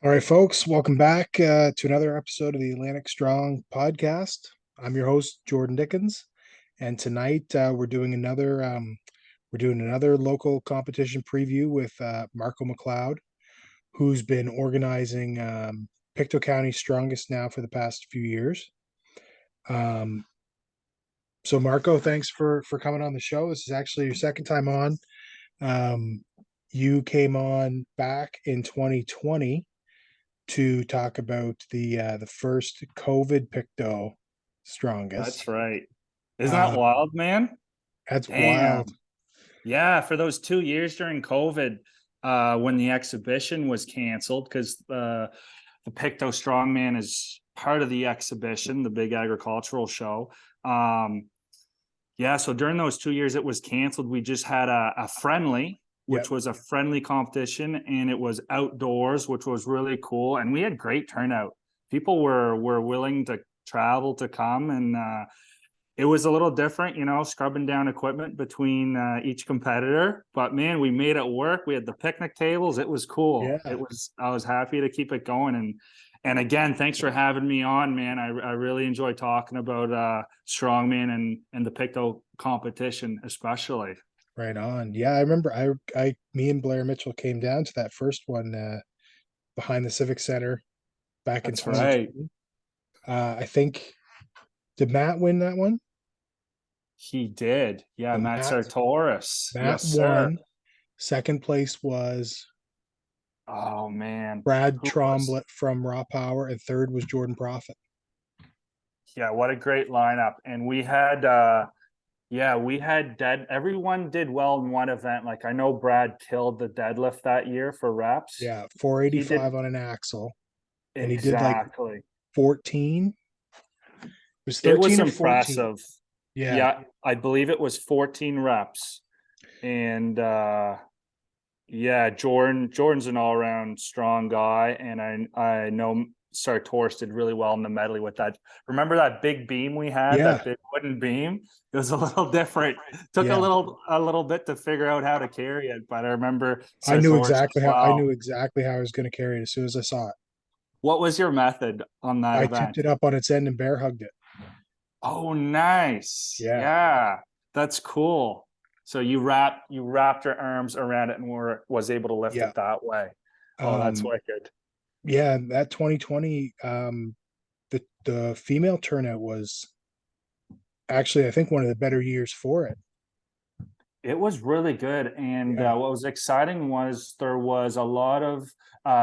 All right, folks, welcome back to another episode of the Atlantic Strong podcast. I'm your host, Jordan Dickens, and tonight we're doing another local competition preview with Marco Macleod, who's been organizing Pictou County's strongest now for the past few years. So Marco, thanks for coming on the show. This is actually your second time on. You came on back in 2020 to talk about the first COVID Pictou strongest. That's right. Isn't that Um, wild, man? that's wild. Damn. Yeah, for those 2 years during COVID, when the exhibition was canceled, because the Pictou Strongman is part of the exhibition, the big agricultural show. Yeah, so during those 2 years, it was canceled. We just had a friendly, Yep. which was a friendly competition, and it was outdoors, which was really cool. And we had great turnout. People were willing to travel to come, and it was a little different, scrubbing down equipment between each competitor. But man, we made it work. We had the picnic tables. It was cool. Yeah. I was happy to keep it going. And again, thanks for having me on, man. I really enjoy talking about strongman and the Pictou competition, especially. Right on. Yeah, I remember me and Blair Mitchell came down to that first one behind the Civic Center back in That's right. 2020. I think did Matt win that one? He did. Yeah, So Matt Sartoris. Matt Yes, sir. won. Second place was Oh man. Brad Who was Tromblett from Raw Power, and third was Jordan Profit. Yeah, what a great lineup. And we had everyone did well in one event. Like I know Brad killed the deadlift that year for reps. Yeah, He did 485 on an axle, and he did like exactly. 14. It was It 13 was or 14. impressive. Yeah. Yeah, I believe it was 14 reps. And yeah, Jordan's an all-around strong guy, and I know Sartoris did really well in the medley with that. Remember that big beam we had, Yeah. that big wooden beam? It was a little different. Took Yeah. a little bit to figure out how to carry it, but I remember I knew Sartoris exactly as how I well. knew exactly how I was going to carry it as soon as I saw it. What was your method on that I tipped event? it up on its end and bear hugged it. Oh, nice. Yeah. Yeah, that's cool. So you wrapped your arms around it and was able to lift Yeah. it that way. Oh, that's Um wicked. yeah, that 2020 the female turnout was actually I think one of the better years for it. It was really good. And Yeah. what was exciting was there was a lot of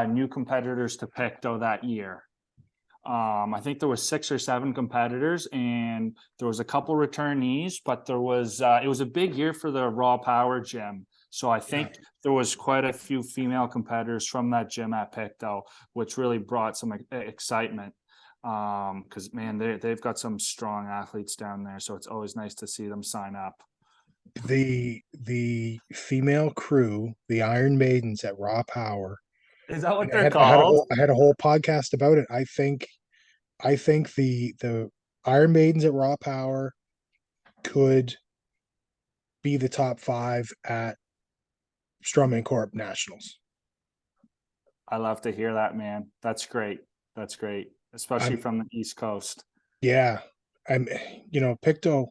new competitors to Pictou that year. I think there was 6 or 7 competitors, and there was a couple returnees, but it was a big year for the Raw Power gym. So I Yeah. think there was quite a few female competitors from that gym at Pictou, which really brought some excitement. Because man, they've got some strong athletes down there, so it's always nice to see them sign up. The female crew, the Iron Maidens at Raw Power. Is that what And I they're had I had a called? whole podcast about it. I think the Iron Maidens at Raw Power could be the top 5 at Strongman Corp Nationals. I love to hear that, man. That's great. That's great, especially I'm from the East Coast. Yeah, I'm Pictou.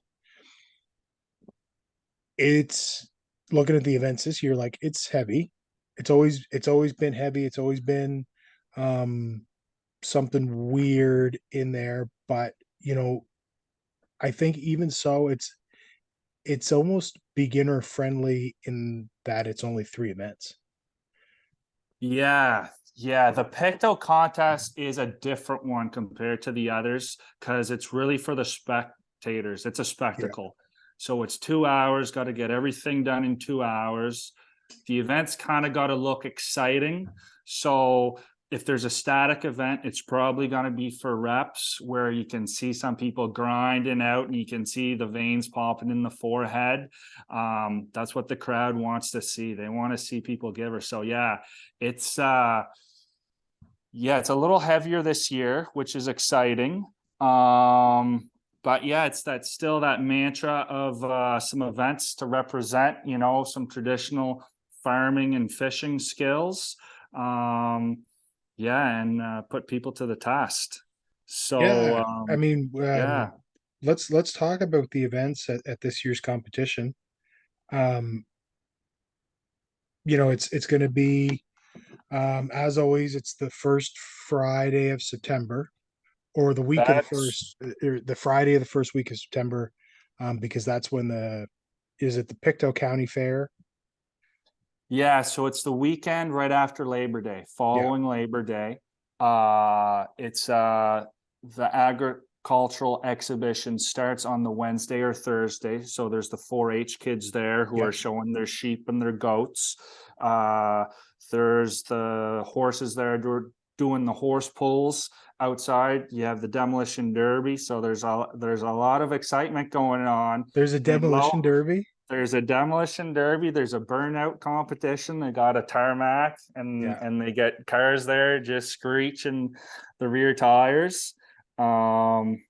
It's looking at the events this year, like it's heavy. It's always been heavy. It's always been um something weird in there, but I think even so, it's almost beginner friendly in that it's only 3 events. Yeah, yeah. The Pictou contest is a different one compared to the others because it's really for the spectators. It's a Yeah, spectacle. So it's 2 hours, got to get everything done in 2 hours. The event's kind of got to look exciting. So if there's a static event, it's probably going to be for reps where you can see some people grinding out and you can see the veins popping in the forehead. That's what the crowd wants to see. They want to see people give her. So yeah, it's it's a little heavier this year, which is exciting. But yeah, it's still that mantra of some events to represent, some traditional farming and fishing skills. Yeah, and put people to the test. So Yeah, I mean, yeah, let's talk about the events at this year's competition. Um, it's going to be, as always, it's the first Friday of September, or the week of the that's first, or the Friday of the first week of September, because that's when is it the Pictou County Fair? yeah. So it's the weekend right after Labor Day, Yeah, following Labor Day. It's the agricultural exhibition starts on the Wednesday or Thursday. So there's the 4-H kids there who yeah. are showing their sheep and their goats. Uh, there's the horses there doing the horse pulls outside. You have the demolition derby. So there's a lot of excitement going on. There's a And demolition derby. there's a demolition derby. There's a burnout competition. They got a tarmac, and Yeah, and they get cars there just screeching the rear tires. Um,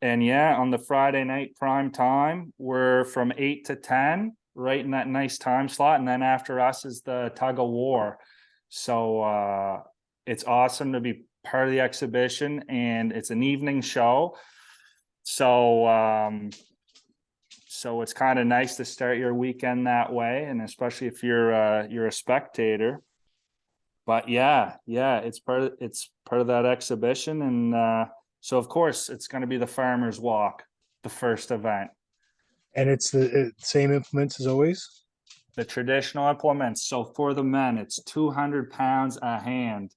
and yeah, on the Friday night prime time, we're from 8 to 10, right in that nice time slot. And then after us is the tug of war. So it's awesome to be part of the exhibition, and it's an evening show. So so it's kind of nice to start your weekend that way, and especially if you're a spectator. But yeah, it's part of that exhibition, and so of course it's going to be the farmers walk, the first event. and it's the same implements as always. The traditional implements. So for the men, it's 200 pounds a hand,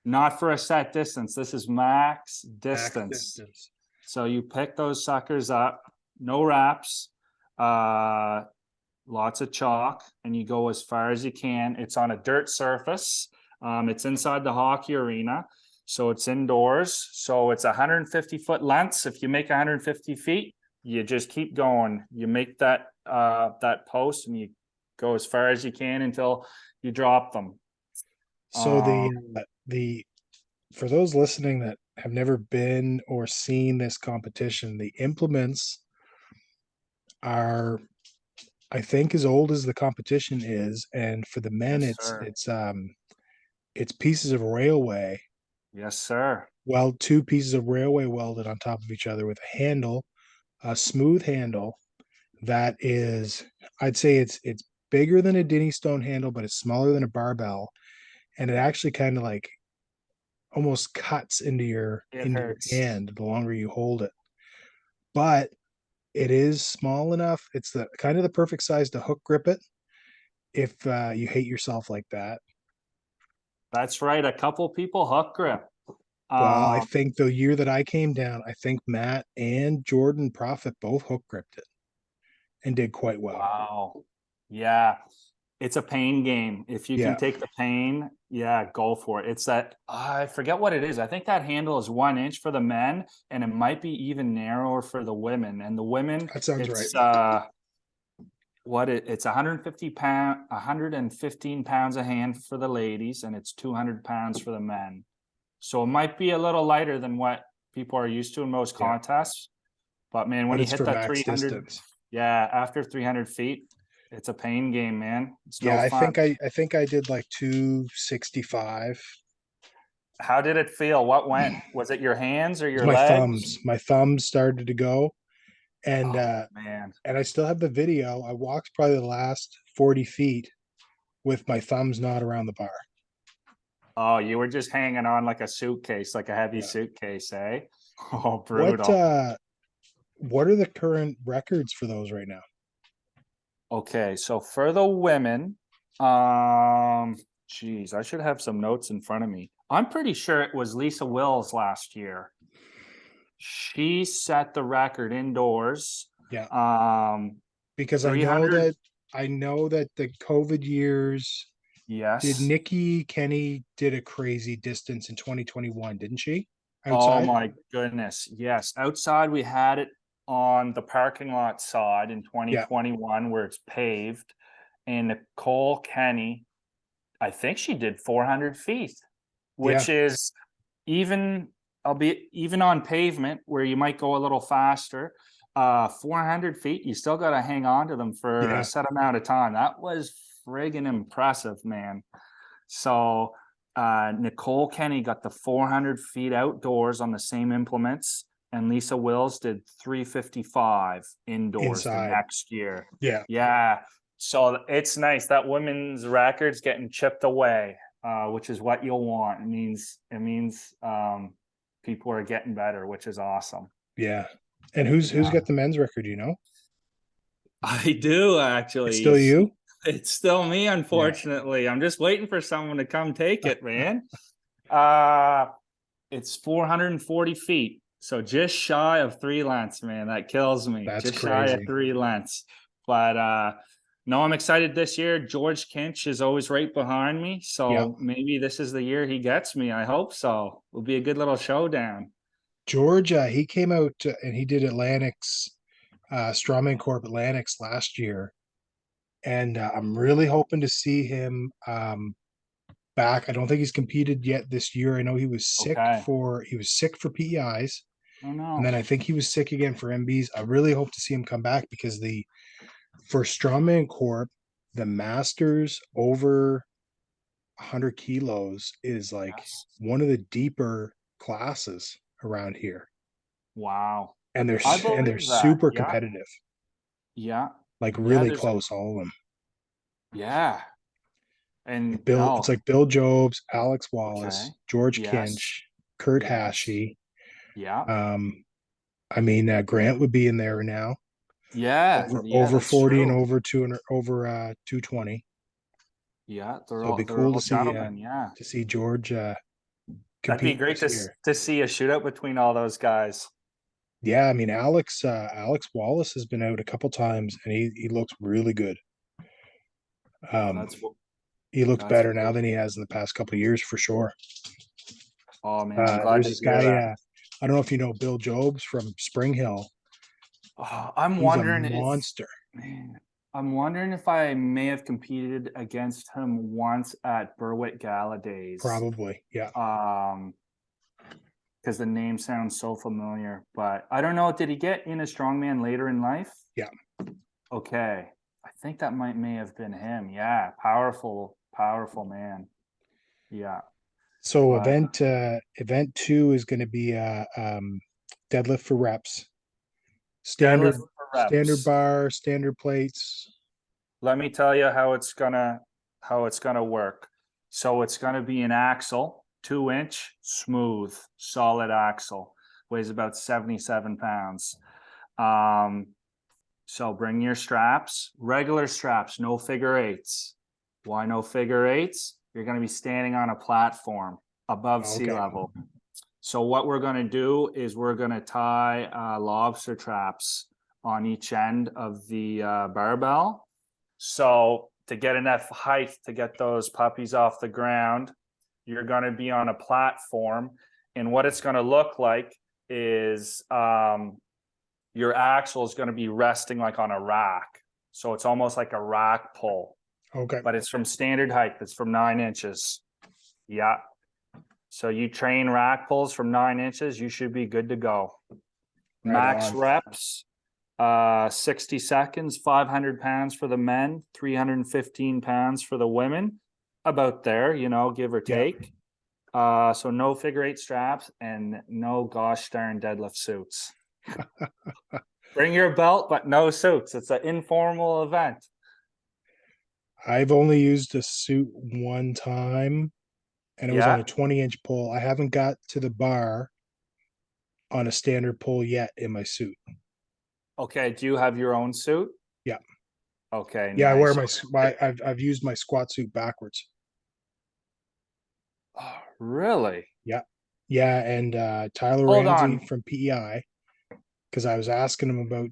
not for a set distance. This is max Max distance. distance. So you pick those suckers up, no wraps, uh, lots of chalk, and you go as far as you can. It's on a dirt surface. It's inside the hockey arena, so it's indoors. So it's 150-foot lengths. If you make 150 feet, you just keep going. You make that post, and you go as far as you can until you drop them. So Um, the for those listening that have never been or seen this competition, the implements are, I think, as old as the competition is, and for the men, yes, sir. it's pieces of railway, Yes, sir. well, two pieces of railway welded on top of each other with a handle, a smooth handle that is, I'd say it's bigger than a Denny Stone handle, but it's smaller than a barbell, and it actually kind of like almost cuts It into your hurts. hand the longer you hold it. But it is small enough. It's the kind of the perfect size to hook grip it if you hate yourself like that. That's right. A couple people hook grip. Well, I Um, think the year that I came down, I think Matt and Jordan Profit both hook gripped it and did quite well. wow. Yeah. It's a pain game. If you can Yeah, take the pain, yeah, go for it. It's that I forget what it is. I think that handle is 1 inch for the men, and it might be even narrower for the women. And the women, that sounds right. it's it's 115 pounds a hand for the ladies, and it's 200 pounds for the men. So it might be a little lighter than what people are used to in most Yeah, contests. But man, when but you it's hit for that max 300, distance. yeah, after 300 feet, it's a pain game, man. It's no Yeah, I fun. think I did like 265. How did it feel? What went? Was it your hands or It's your my legs? thumbs. My thumbs started to go, and Oh uh, man. and I still have the video. I walked probably the last 40 feet with my thumbs not around the bar. Oh, you were just hanging on like a suitcase, like a heavy Yeah. suitcase, eh? Oh, What brutal. what are the current records for those right now? Okay, so for the women, geez, I should have some notes in front of me. I'm pretty sure it was Lisa Wills last year. She set the record indoors. Yeah, Um, because 300. I know that the COVID years did Yes. Nikki Kenny did a crazy distance in 2021, didn't she? Oh Outside? my goodness. Yes. Outside, we had it on the parking lot side in Yeah, 2021 where it's paved. And Nicole Kenny, I think she did 400 feet, yeah, which is even, albeit even on pavement where you might go a little faster. 400 feet, you still got to hang on to them for a yeah. set amount of time. That was friggin' impressive, man. So Nicole Kenny got the 400 feet outdoors on the same implements, and Lisa Wills did 355 indoors the inside. next year. Yeah. Yeah. So it's nice that women's record's getting chipped away, which is what you'll want. It means people are getting better, which is awesome. Yeah. And who's Yeah. got the men's record, you know? I do It's actually. still you? It's still me, Yeah. unfortunately. I'm just waiting for someone to come take it, man. Uh it's 440 feet. So just shy of 3 lengths, man. That kills me. That's Just shy of crazy. 3 lengths. But no, I'm excited this year. George Kinch is always right behind me. Yeah. So maybe this is the year he gets me. I hope so. It'll be a good little showdown. Georgia, he came out and he did Atlantic's Strongman Corp Atlantic's last year. And I'm really hoping to see him back. I don't think he's competed yet this year. I know Okay. he was sick for PEIs, Oh and no. then I think he was sick again for MBs. I really hope to see him come back because the for Strongman Corp, the Masters over 100 kilos is like Yes. one of the deeper classes around here, Wow. and I they're believe that. super Yeah. competitive, Yeah. like Yeah. really close, all of them. Yeah. Like And Bill, it's no. like Bill Jobs, Alex Okay. Wallace, George Yes. Kinch, Kurt Yes. Hashey. Yeah. Um, I mean, Grant would be in there now. Yeah. Yeah, Over that's 40 and true. over 200 over 220. Yeah, So it'd be they're cool all gentlemen. Yeah. to see George That'd be compete great this year. to see a shootout between all those guys. Yeah, I mean Alex Wallace has been out a couple times and he looks really good. Oh, Um, he looks that's better now great. than he has in the past couple of years for sure. Oh man, I'm glad There's to this hear guy. that. I don't know if you know Bill Jobs from Spring Hill. Oh, I'm He's a wondering if monster. man, I'm wondering if I may have competed against him once at Berwick Gala days. Probably. Yeah. Um, because the name sounds so familiar, but I don't know. Did he get in a strongman later in life? Yeah. Okay. I think that may have been him. Yeah. Powerful, powerful man. Yeah. So But event two is going to be deadlift for reps, deadlift standard for standard reps. bar, standard plates. Let me tell you how it's gonna work. So it's gonna be an axle, 2 inch, smooth, solid axle, weighs about 77 pounds. Um, so bring your straps, regular straps, no figure eights. Why no figure eights? You're gonna be standing on a platform above sea Okay. level. So what we're going to do is we're going to tie lobster traps on each end of the barbell. So to get enough height to get those puppies off the ground, you're going to be on a platform. And what it's going to look like is your axle is going to be resting like on a rack. So it's almost like a rack pull, Okay. but it's from standard height. It's from 9 inches. Yeah. So you train rack pulls from 9 inches, you should be good to go. Right Max on. reps, 60 seconds, 500 pounds for the men, 315 pounds for the women. About there, give or Yeah. take. So no figure eight straps and no gosh darn deadlift suits. Bring your belt, but no suits. It's an informal event. I've only used a suit one time and it was on Yeah. a 20-inch pole. I haven't got to the bar on a standard pole yet in my suit. Okay. Do you have your own suit? Yeah. Okay. Yeah, I wear Nice. I've used my squat suit backwards. Oh, really? Yeah. Yeah, and Tyler Hold Ramsey on. from PEI, because I was asking him about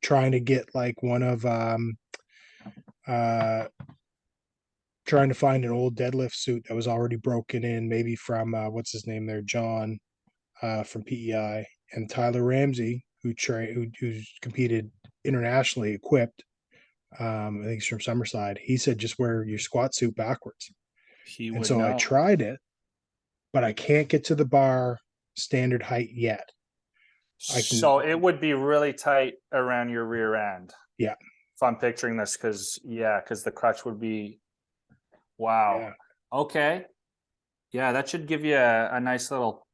trying to get like one of uh trying to find an old deadlift suit that was already broken in, maybe from what's his name there, John from PEI, and Tyler Ramsey, who's competed internationally equipped. I think he's from Summerside. He said just wear your squat suit backwards. He And would so I know. tried it, but I can't get to the bar standard height yet. I can, So it would be really tight around your rear end. yeah, If I'm picturing this, because the crutch would be wow. yeah. Okay. Yeah, that should give you a nice little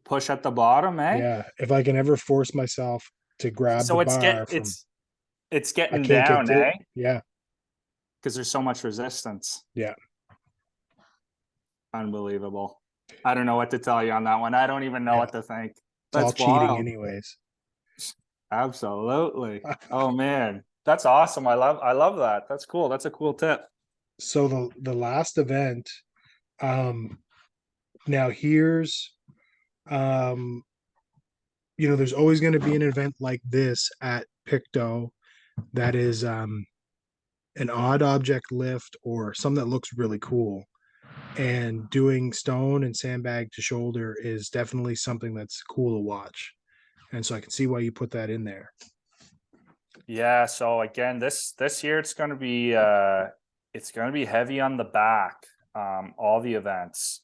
push at the bottom, eh? Yeah, if I can ever force myself to grab the So bar from, it's I getting can't get down, to it. eh? Yeah, Because there's so much resistance. yeah. Unbelievable. I don't know what to tell you on that one. I don't even know Yeah, what to think. it's all That's cheating wild. anyways. Absolutely. Oh man, that's awesome. I love that. That's cool. That's a cool tip. So the last event, um now here's, um there's always going to be an event like this at Pictou that is an odd object lift or something that looks really cool. And doing stone and sandbag to shoulder is definitely something that's cool to watch. And so I can see why you put that in there. Yeah, so again, this year it's gonna be heavy on the back, all the events.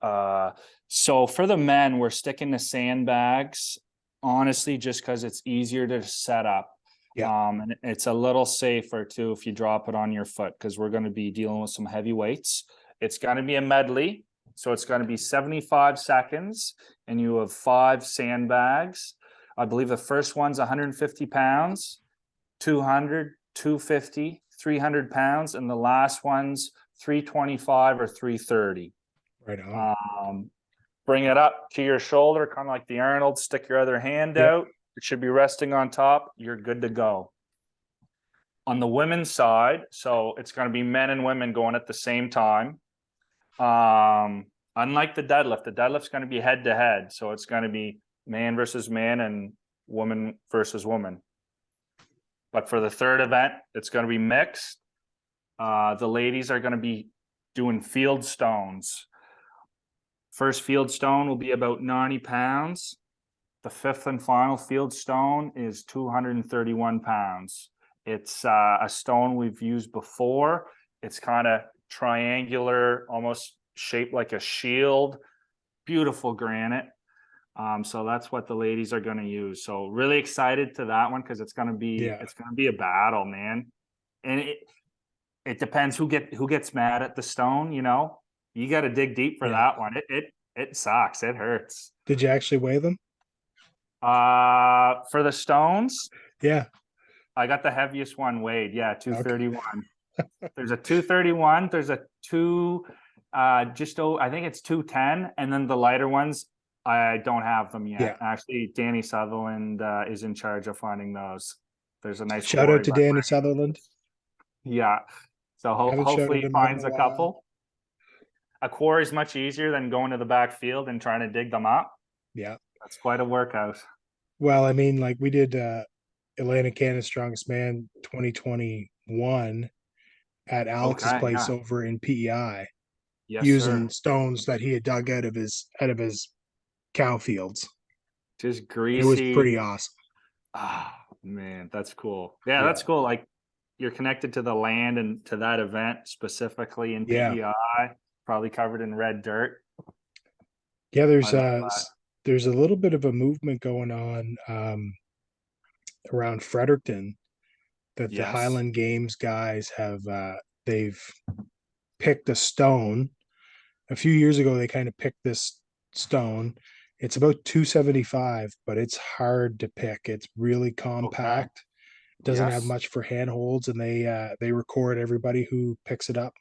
Uh so for the men, we're sticking to sandbags, honestly, just because it's easier to set up. Yeah. And it's a little safer too if you drop it on your foot, because we're gonna be dealing with some heavy weights. It's gonna be a medley, so it's gonna be 75 seconds, and you have 5 sandbags. I believe the first one's 150 pounds. 200, 250, 300 pounds, and the last one's 325 or 330. Right on. Um, bring it up to your shoulder, kind of like the Arnold, stick your other hand Yep. out. It should be resting on top. You're good to go. On the women's side, so it's going to be men and women going at the same time. Unlike the deadlift's going to be head to head. So it's going to be man versus man and woman versus woman. But for the third event, it's going to be mixed. The ladies are going to be doing field stones. First field stone will be about 90 pounds. The fifth and final field stone is 231 pounds. It's a stone we've used before. It's kind of triangular, almost shaped like a shield. Beautiful granite. So that's what the ladies are going to use. So really excited to that one, because Yeah. it's gonna be a battle, man. And it depends who gets mad at the stone. You got to dig deep for Yeah. that one. It sucks. It hurts. Did you actually weigh them? For the stones, Yeah. I got the heaviest one weighed. Yeah, Okay. 231. There's a 231. There's a I think it's 210, and then the lighter ones, I don't have them Yeah. yet. Actually, Danny Sutherland is in charge of finding those. There's a nice Shout out quarry to by Danny my Sutherland. house. Yeah. So Haven't hopefully shouted he him out in finds a a while. couple. A quarry is much easier than going to the back field and trying to dig them up. Yeah. That's quite a workout. Well, I mean, like we did Atlantic Canada's Strongest Man 2021 at Alex's Okay, place yeah. over in PEI, Yes, using sir. stones that he had dug out of his cow fields. Just It was pretty greasy. awesome. Ah, man, that's cool. Yeah, Yeah. that's cool. Like, you're connected to the land and to that event specifically in Yeah. PEI, probably covered in red dirt. Yeah, I love that. there's a little bit of a movement going on around Fredericton that the Yes. Highland Games guys have they've picked a stone. A few years ago they kind of picked this stone. It's about 275, but it's hard to pick. It's really Okay. compact. Doesn't have Yes. much for handholds, and they record everybody who picks it up.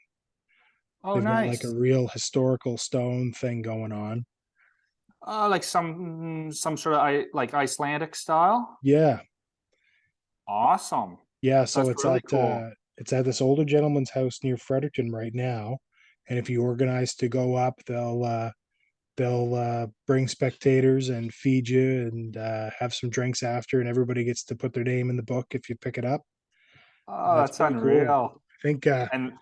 Oh, They've got like a nice. real historical stone thing going on. Like some sort of like Icelandic style. Yeah. Awesome. Yeah, so That's really cool. it's at this older gentleman's house near Fredericton right now. And if you organize to go up, they'll bring spectators and feed you and have some drinks after, and everybody gets to put their name in the book if you pick it up. Oh, It's that's pretty cool. unreal. I think uh And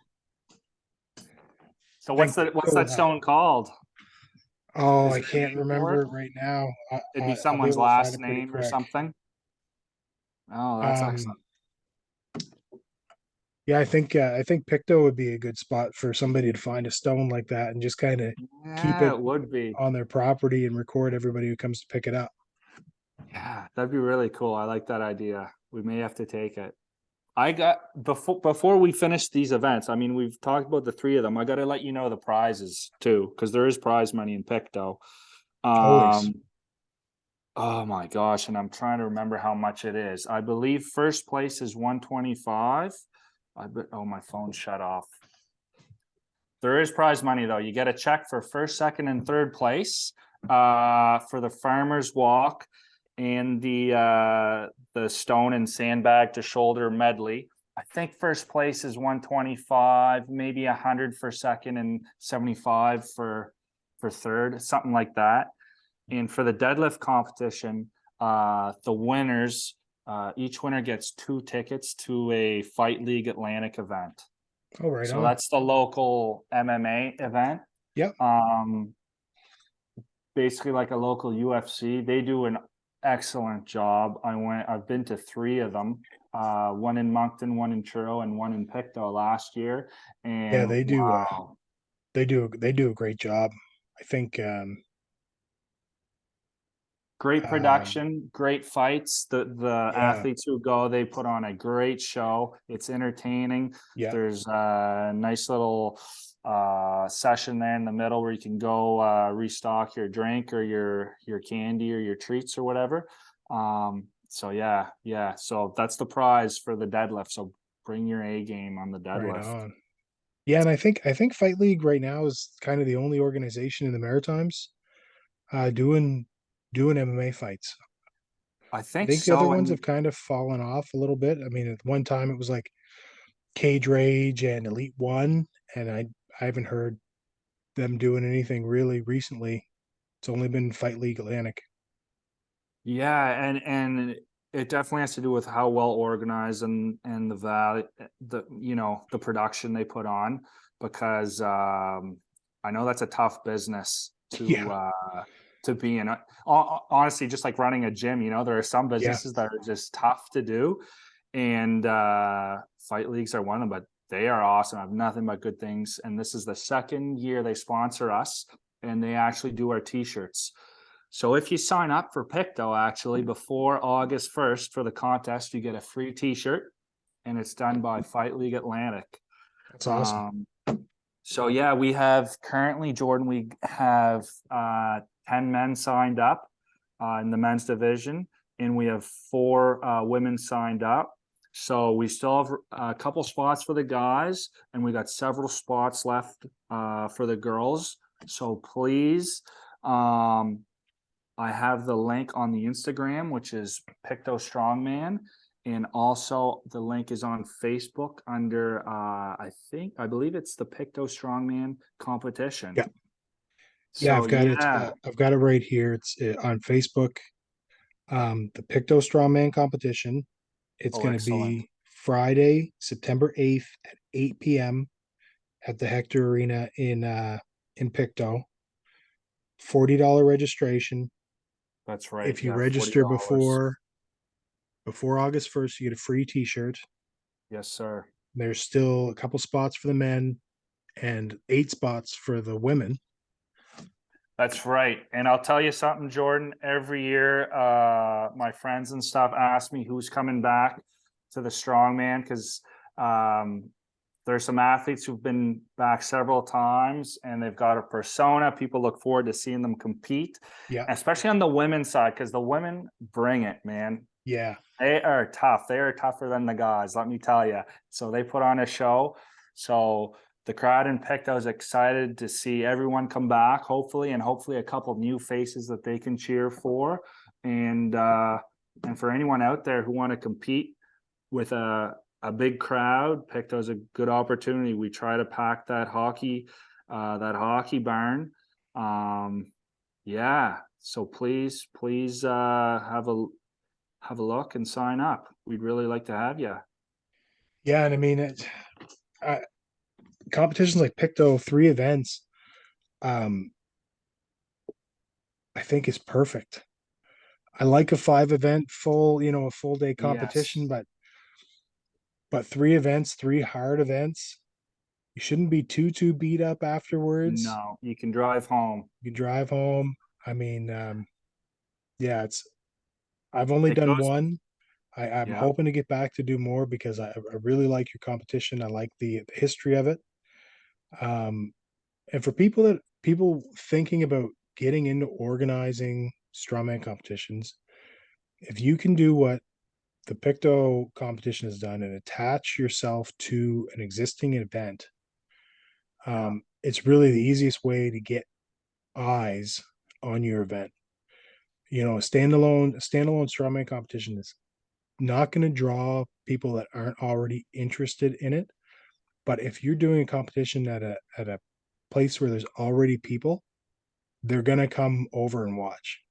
so I think what's Pictou that would have. stone called? Oh, Is I there a can't name for remember it? it right now. It'd be I'll be someone's able to find last it pretty name or quick. something. Oh, that's Um, excellent. yeah, I think Pictou would be a good spot for somebody to find a stone like that and just kind of keep Yeah, it it would be. on their property and record everybody who comes to pick it up. Yeah, that'd be really cool. I like that idea. We may have to take it. I got before we finish these events. I mean, we've talked about the three of them. I got to let you know the prizes too, because there is prize money in Pictou. Always. Um, oh my gosh, and I'm trying to remember how much it is. I believe first place is 125. Oh, my phone shut off. There is prize money though. You get a check for first, second, and third place for the farmers walk and the stone and sandbag to shoulder medley. I think first place is 125, maybe 100 for second and 75 for third, something like that. And for the deadlift competition, the winners, each winner gets 2 tickets to a Fight League Atlantic event. Oh, right So on. that's the local MMA event. Yep. Um, basically like a local UFC. They do an excellent job. I've been to 3 of them. One in Moncton, one in Truro, and one in Pictou last year. Yeah, And they do. wow, They do a great job. I think. great Um, production, great fights. The yeah. athletes who go, they put on a great show. It's entertaining. Yeah. There's a nice little session there in the middle where you can go restock your drink or your candy or your treats or whatever. So yeah. So that's the prize for the deadlift. So bring your A game on the Right deadlift. on. Yeah, and I think Fight League right now is kind of the only organization in the Maritimes doing MMA fights. I I think think the other so. ones And have kind of fallen off a little bit. I mean, at one time it was like Cage Rage and Elite One, and I haven't heard them doing anything really recently. It's only been Fight League Atlantic. yeah, and it definitely has to do with how well organized and the value, the production they put on, because I know that's a tough business Yeah, to be in. Honestly, just like running a gym, there are some yeah, businesses that are just tough to do, and fight leagues are one of them. But they are awesome. I have nothing but good things, and this is the second year they sponsor us, and they actually do our t-shirts. So if you sign up for Pictou actually before August 1st for the contest, you get a free t-shirt, and it's done by Fight League Atlantic. that's awesome. Um, so yeah, we have currently, Jordan, we have 10 men signed up in the men's division, and we have 4 women signed up. So we still have a couple spots for the guys, and we got several spots left for the girls. So please, I have the link on the Instagram, which is Pictou Strongman. And also the link is on Facebook under I believe it's the Pictou Strongman competition. Yeah, yeah, So yeah. I've got it right here. It's on Facebook. The Picto Strawman competition. It's Oh, going to excellent. be Friday, September 8th at 8 p.m. at the Hector Arena in Pictou. $40 registration. That's right. If you Yeah, forty register dollars. before August 1st, you get a free T-shirt. Yes, sir. There's still a couple spots for the men and 8 spots for the women. That's right. And I'll tell you something, Jordan. Every year, my friends and stuff ask me who's coming back to the strongman because um, there's some athletes who've been back several times and they've got a persona. People look forward to seeing them compete, Yeah, especially on the women's side, because the women bring it, man. yeah, They are tough. They are tougher than the guys, let me tell you. So they put on a show. So the crowd in Pictou is excited to see everyone come back, hopefully, and hopefully a couple new faces that they can cheer for. And for anyone out there who want to compete with a big crowd, Pictou is a good opportunity. We try to pack that hockey barn. Yeah. So please have a look and sign up. We'd really like to have you. yeah. And I mean, uh, competitions like Picto, 3 events. Um, I think is perfect. I like a 5 event a full day competition, Yes. but 3 events, 3 hard events. You shouldn't be too beat up afterwards. No, you can drive home. You drive home. I mean, yeah, I've only It done goes. one. I'm Yeah, hoping to get back to do more because I really like your competition. I like the history of it. Um, and for people thinking about getting into organizing strongman competitions, if you can do what the Pictou competition has done and attach yourself to an existing event, yeah, it's really the easiest way to get eyes on your event. You know, a standalone strongman competition is not going to draw people that aren't already interested in it. But if you're doing a competition at a place where there's already people, they're gonna come over and watch.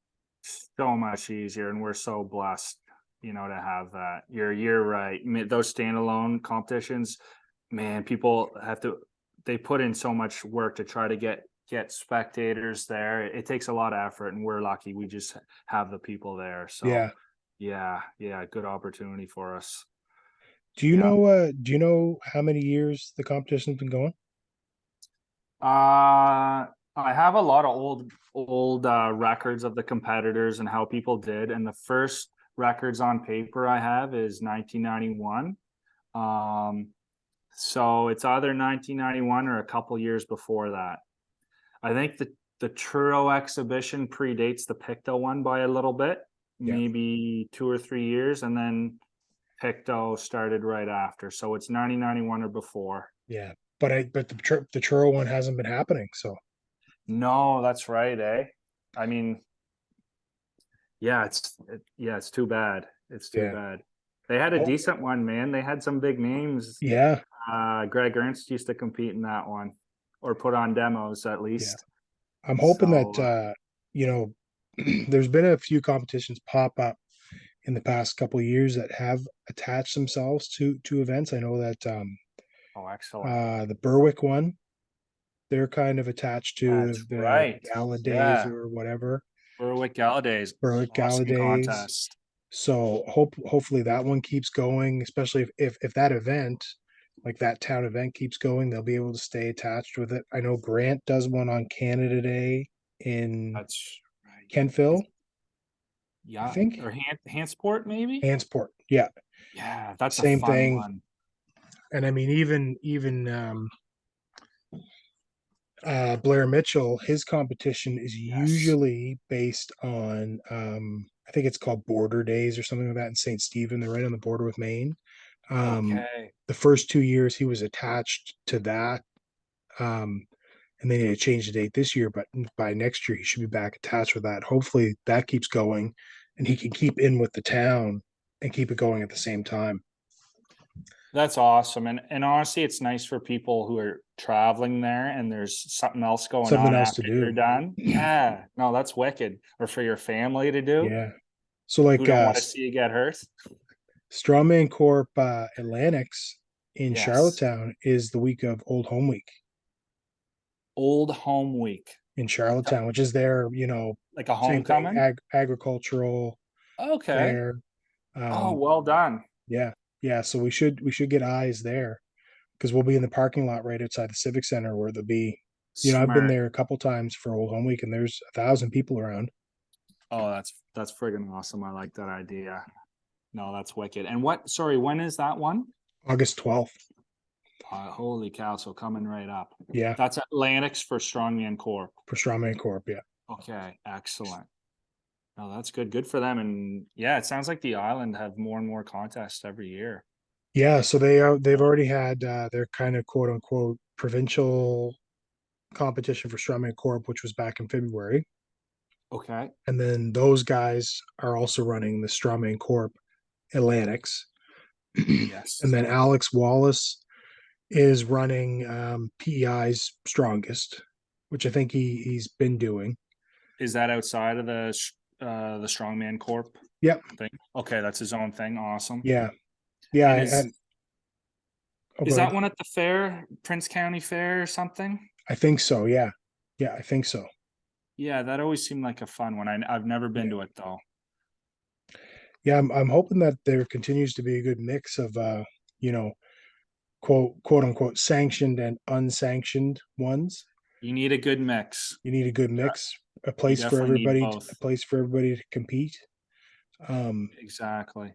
so much easier, and we're so blessed, to have that. You're right. Those standalone competitions, man, people have to they put in so much work to try to get spectators there. It takes a lot of effort, and we're lucky we just have the people there. So Yeah. yeah, yeah, good opportunity for us. Yeah. Do you know how many years the competition's been going? I have a lot of old records of the competitors and how people did, and the first records on paper I have is 1991. Um, so it's either 1991 or a couple years before that. I think the Truro exhibition predates the Pictou one by a little bit, Yeah. maybe 2 or 3 years, and then Pictou started right after. So it's 1991 or before. Yeah. But the Truro one hasn't been happening. So No, that's right, eh? I mean, yeah, it's too bad. It's too yeah. bad. They had a Oh decent one, man. They had some big names. yeah. Greg Ernst used to compete in that one, or put on demos at Yeah. least. I'm hoping So that you know there's been a few competitions pop up in the past couple of years that have attached themselves to events. I know that oh, excellent. the Berwick one, they're kind of attached to That's the right. gala days Yeah, or whatever, Berwick Galladays, Berwick gala awesome days. contest. So hopefully that one keeps going, especially if that event, like that town event keeps going, they'll be able to stay attached with it. I know Grant does one on Canada Day in That's right. Kentville, I Yeah, think. or Handsport maybe. Hansport. Yeah. Yeah, that's a Same fun thing. one. And I mean, even Blair Mitchell, his competition is Yes. usually based on, I think it's called Border Days or something like that in St. Stephen. They're right on the border with Maine. Okay. The first 2 years he was attached to that. Um, and they need to change the date this year, but by next year he should be back attached with that. Hopefully that keeps going and he can keep in with the town and keep it going at the same time. That's awesome. And honestly, it's nice for people who are traveling there and there's something else going Something on else to after you're do. done. Yeah. No, that's wicked. Or for your family to do Yeah. So who like don't want to see you get hurt. Strongman Corp Atlantics in Yes. Charlottetown is the week of Old Home Week Old home week. in Charlottetown, which is their, Like a same thing, homecoming. agricultural Okay. fair. Oh, Um, well done. yeah, yeah. So we should get eyes there because we'll be in the parking lot right outside the Civic Center where there'll be, I've been Smart. there a couple times for Old Home Week and there's 1,000 people around. Oh, that's friggin' awesome. I like that idea. No, that's wicked. And sorry, when is that one? August 12th. Holy cow, so coming right up. Yeah, That's Atlantics for Strongman Corp. for Strongman Corp. Yeah. Okay, excellent. Oh, that's good. Good for them. And yeah, it sounds like the island have more and more contests every year. Yeah, so they've already had their kind of quote unquote provincial competition for Strongman Corp, which was back in February. Okay. And then those guys are also running the Strongman Corp Atlantics. And Yes. then Alex Wallace is running PEI's Strongest, which I think he's been doing. Is that outside of the Strongman Corp Yep. thing? Okay, that's his own thing. Awesome. Yeah. Yeah. And Oh, is go that ahead. one at the fair, Prince County Fair or something? I think so. Yeah. Yeah. I think so. Yeah, that always seemed like a fun one. I've never been Yeah. to it though. Yeah. I'm hoping that there continues to be a good mix of, you know, quote unquote sanctioned and unsanctioned ones. You need a good mix. You need a good Yeah, mix, you definitely need a both. place for everybody to compete. Um, Exactly.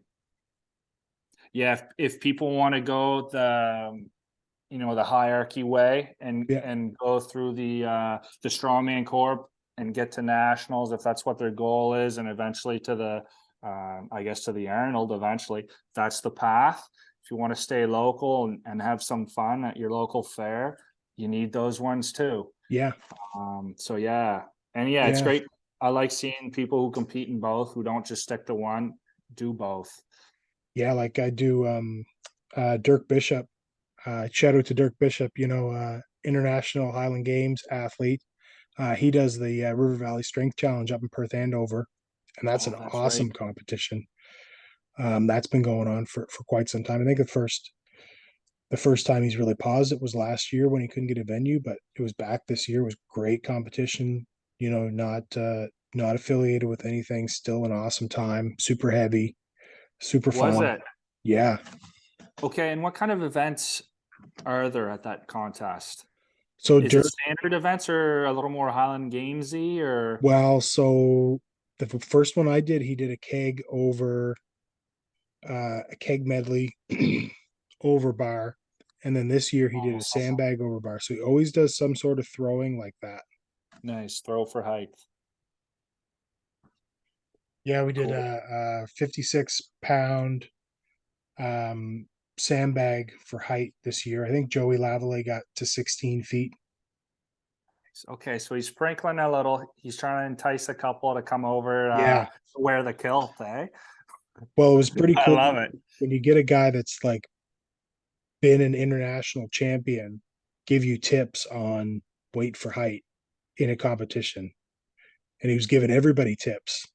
Yeah, if people want to go the hierarchy way Yeah, and go through the strongman corp and get to nationals, if that's what their goal is, and eventually to the I guess to the Arnold eventually, that's the path. If you want to stay local and have some fun at your local fair, you need those ones too. yeah, So yeah, and yeah, it's yeah, great. I like seeing people who compete in both, who don't just stick to one, do both. yeah. Like I do, Dirk Bishop. Shout out to Dirk Bishop. International Highland Games athlete. He does the River Valley Strength Challenge up in Perth Andover, and that's Oh, an that's right. awesome competition. That's been going on for quite some time. I think the first time he's really paused it was last year when he couldn't get a venue, but it was back this year. It was great competition. Not affiliated with anything. Still an awesome time. Super heavy, super Was fun. it? Yeah. Okay, and what kind of events are there at that contest? So Is it Dirk, standard events or a little more Highland Gamesy or well, so the first one I did, he did a keg medley over bar, and then this year he did a sandbag over bar. So he always does some sort of throwing like that. nice throw for height? Yeah, we did Cool. a 56 pound sandbag for height this year. I think Joey Lavallee got to 16 feet. Okay, so he's sprinkling a little. He's trying to entice a couple to come over Yeah. to wear the kilt, eh? Well, it was pretty I cool love it. when you get a guy that's like been an international champion give you tips on weight for height in a competition. And he was giving everybody tips.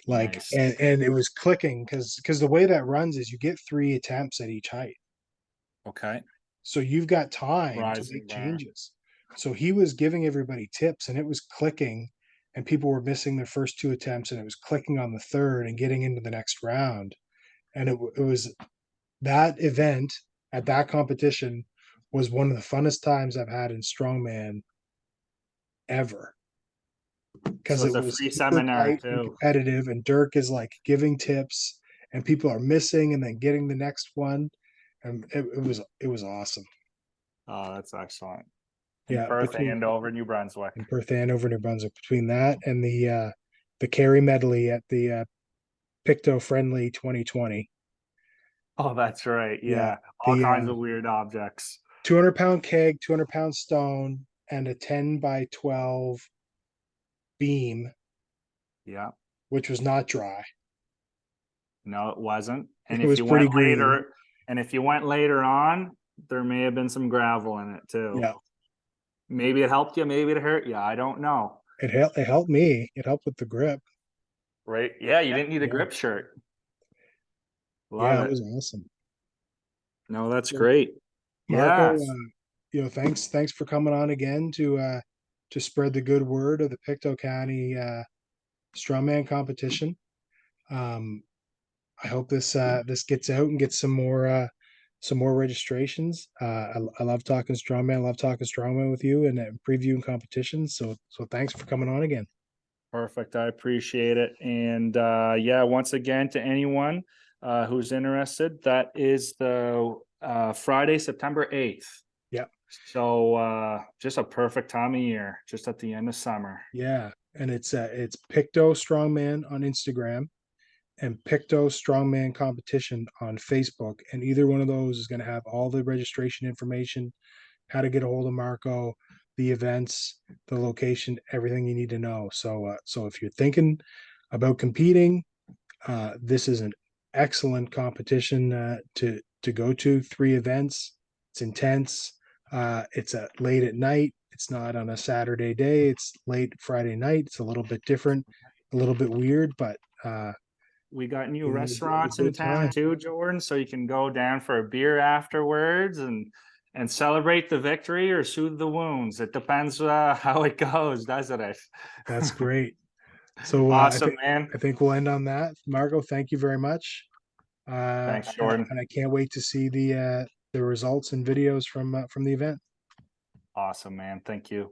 Like Nice. and it was clicking because the way that runs is you get 3 attempts at each height. Okay. So you've got time to make Rising bar. changes. So he was giving everybody tips and it was clicking and people were missing their first 2 attempts and it was clicking on the third and getting into the next round. And it was that event at that competition was one of the funnest times I've had in strongman ever So because it's it a was free super seminar tight and too. competitive and Dirk is like giving tips and people are missing and then getting the next one and it was awesome. Oh, that's excellent. In Yeah, Perth between and over New Brunswick. in Perth Andover, New Brunswick, between that and the carry medley at the Pictou Friendly 2020. Oh, that's right. Yeah, Yeah. All the kinds of weird objects. 200-pound keg, 200-pound stone, and a 10 by 12 beam, Yeah. which was not dry. No, it wasn't. And It if was you went pretty greasy. later, and if you went later on, there may have been some gravel in it too. Yeah, Maybe it helped you, maybe it hurt you. I don't know. it helped me. It helped with the grip. Right? Yeah, you didn't need a Yeah, grip shirt. Love yeah, it it. was awesome. No, that's Well, great. Marco, Yeah. thanks for coming on again to spread the good word of the Pictou County strongman competition. Um, I hope this gets out and gets some more registrations. I love talking strongman. I love talking strongman with you and previewing competitions. So thanks for coming on again. Perfect. I appreciate it. And yeah, once again, to anyone who's interested, that is the Friday, September 8th. Yeah, So just a perfect time of year, just at the end of summer. yeah, and it's Pictou Strongman on Instagram and Pictou Strongman Competition on Facebook, and either one of those is going to have all the registration information, how to get a hold of Marco, the events, the location, everything you need to know. So if you're thinking about competing, this is an excellent competition to go to. 3 events. It's intense. It's at late at night. It's not on a Saturday day. It's late Friday night. It's a little bit different, a little bit weird, but We got new a restaurants in good town time. too, Jordan. So you can go down for a beer afterwards and celebrate the victory or soothe the wounds. It depends how it goes, doesn't it? That's great. So I Awesome, think man. I think we'll end on that. Marco, thank you very much. Thanks, And Jordan. I can't wait to see the results and videos from the event. Awesome, man. Thank you.